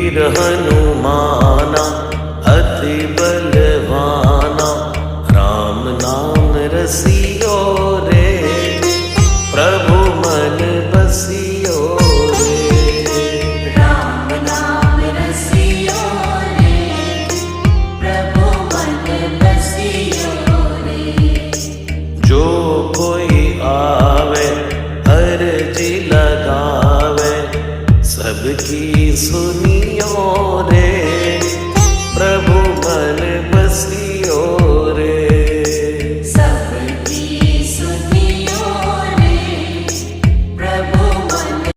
वीर हनुमाना अति बलवाना, राम नाम रसियो रे, प्रभु मन बसियो रे। राम नाम रसियो रे, प्रभु मन बसियो रे। जो कोई आवे अर्जी लगावे, सबकी सुनियो रे,